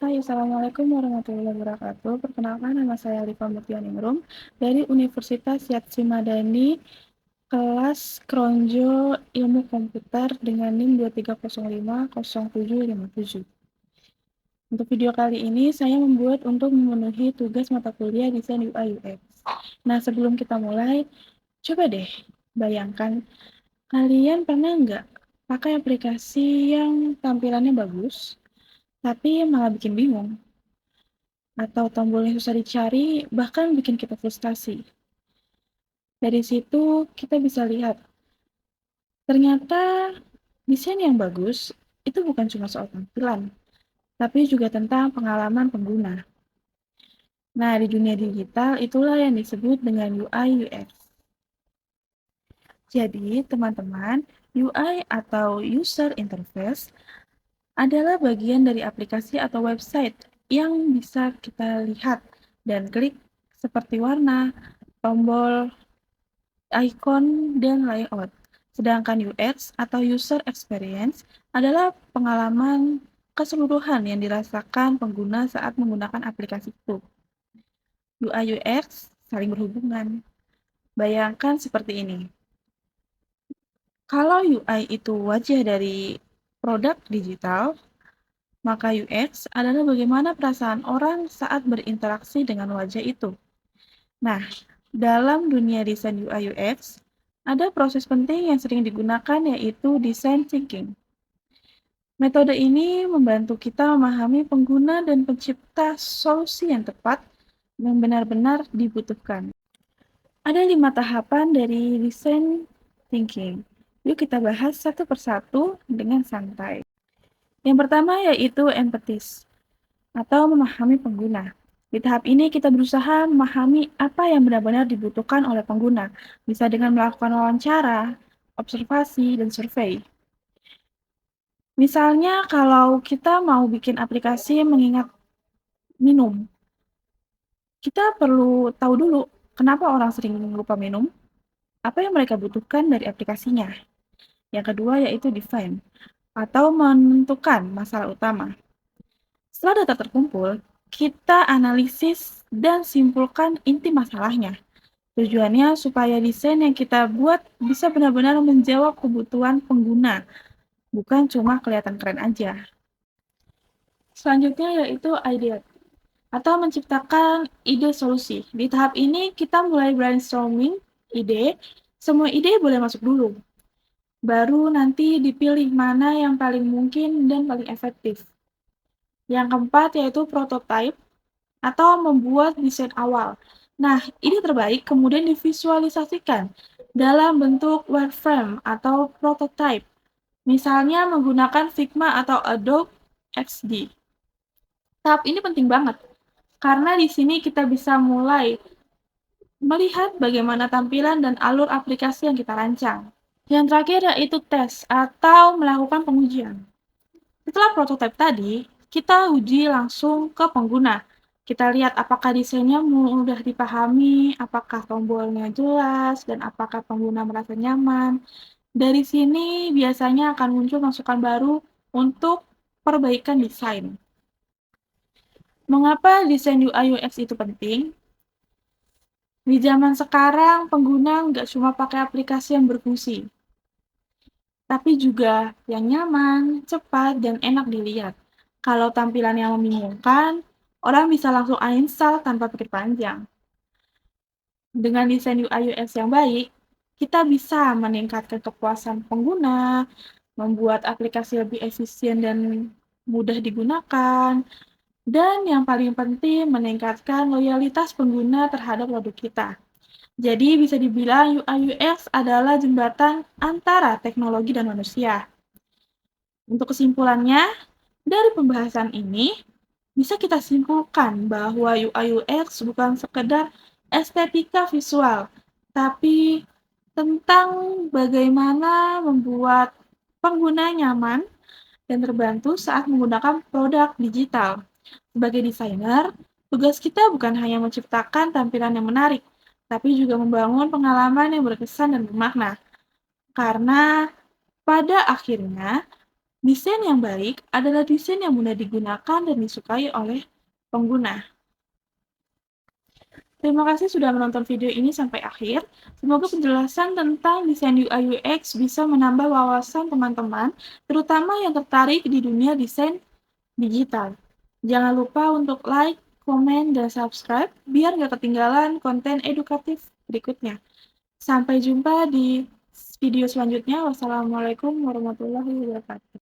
Hai, Assalamualaikum warahmatullahi wabarakatuh. Perkenalkan, nama saya Alifa Mutianingrum dari Universitas Yatsi Madani, kelas Kronjo Ilmu Komputer dengan NIM 23050757. Untuk video kali ini, saya membuat untuk memenuhi tugas mata kuliah desain UI UX. Nah, sebelum kita mulai, coba deh bayangkan, kalian pernah nggak pakai aplikasi yang tampilannya bagus, tapi malah bikin bingung? Atau tombol yang susah dicari, bahkan bikin kita frustasi. Dari situ kita bisa lihat, ternyata desain yang bagus itu bukan cuma soal tampilan, tapi juga tentang pengalaman pengguna. Nah, di dunia digital itulah yang disebut dengan UI UX. Jadi, teman-teman, UI atau User Interface adalah bagian dari aplikasi atau website yang bisa kita lihat dan klik seperti warna, tombol, ikon, dan layout. Sedangkan UX atau User Experience adalah pengalaman keseluruhan yang dirasakan pengguna saat menggunakan aplikasi itu. UI UX saling berhubungan. Bayangkan seperti ini. Kalau UI itu wajah dari produk digital, maka UX adalah bagaimana perasaan orang saat berinteraksi dengan wajah itu. Nah, dalam dunia desain UI UX, ada proses penting yang sering digunakan yaitu design thinking. Metode ini membantu kita memahami pengguna dan pencipta solusi yang tepat yang benar-benar dibutuhkan. Ada 5 tahapan dari design thinking. Yuk kita bahas satu persatu dengan santai. Yang pertama yaitu empathies atau memahami pengguna. Di tahap ini kita berusaha memahami apa yang benar-benar dibutuhkan oleh pengguna, bisa dengan melakukan wawancara, observasi, dan survei. Misalnya kalau kita mau bikin aplikasi mengingat minum, kita perlu tahu dulu kenapa orang sering lupa minum, apa yang mereka butuhkan dari aplikasinya. Yang kedua yaitu define, atau menentukan masalah utama. Setelah data terkumpul, kita analisis dan simpulkan inti masalahnya. Tujuannya supaya desain yang kita buat bisa benar-benar menjawab kebutuhan pengguna, bukan cuma kelihatan keren aja. Selanjutnya yaitu ide atau menciptakan ide solusi. Di tahap ini kita mulai brainstorming ide, semua ide boleh masuk dulu. Baru nanti dipilih mana yang paling mungkin dan paling efektif. Yang keempat yaitu prototype atau membuat desain awal. Nah, ide terbaik kemudian divisualisasikan dalam bentuk wireframe atau prototype. Misalnya menggunakan Figma atau Adobe XD. Tahap ini penting banget, karena di sini kita bisa mulai melihat bagaimana tampilan dan alur aplikasi yang kita rancang. Yang terakhir yaitu tes atau melakukan pengujian. Setelah prototipe tadi, kita uji langsung ke pengguna. Kita lihat apakah desainnya mudah dipahami, apakah tombolnya jelas, dan apakah pengguna merasa nyaman. Dari sini biasanya akan muncul masukan baru untuk perbaikan desain. Mengapa desain UI UX itu penting? Di zaman sekarang, pengguna nggak cuma pakai aplikasi yang berfungsi, tapi juga yang nyaman, cepat, dan enak dilihat. Kalau tampilan yang membingungkan, orang bisa langsung uninstall tanpa pikir panjang. Dengan desain UI UX yang baik, kita bisa meningkatkan kepuasan pengguna, membuat aplikasi lebih efisien dan mudah digunakan, dan yang paling penting meningkatkan loyalitas pengguna terhadap produk kita. Jadi bisa dibilang UI UX adalah jembatan antara teknologi dan manusia. Untuk kesimpulannya, dari pembahasan ini, bisa kita simpulkan bahwa UI UX bukan sekedar estetika visual, tapi tentang bagaimana membuat pengguna nyaman dan terbantu saat menggunakan produk digital. Sebagai desainer, tugas kita bukan hanya menciptakan tampilan yang menarik, tapi juga membangun pengalaman yang berkesan dan bermakna. Karena pada akhirnya, Desain yang baik adalah desain yang mudah digunakan dan disukai oleh pengguna. Terima kasih sudah menonton video ini sampai akhir. Semoga penjelasan tentang desain UI UX bisa menambah wawasan teman-teman, terutama yang tertarik di dunia desain digital. Jangan lupa untuk like, komen, dan subscribe biar nggak ketinggalan konten edukatif berikutnya. Sampai jumpa di video selanjutnya. Wassalamualaikum warahmatullahi wabarakatuh.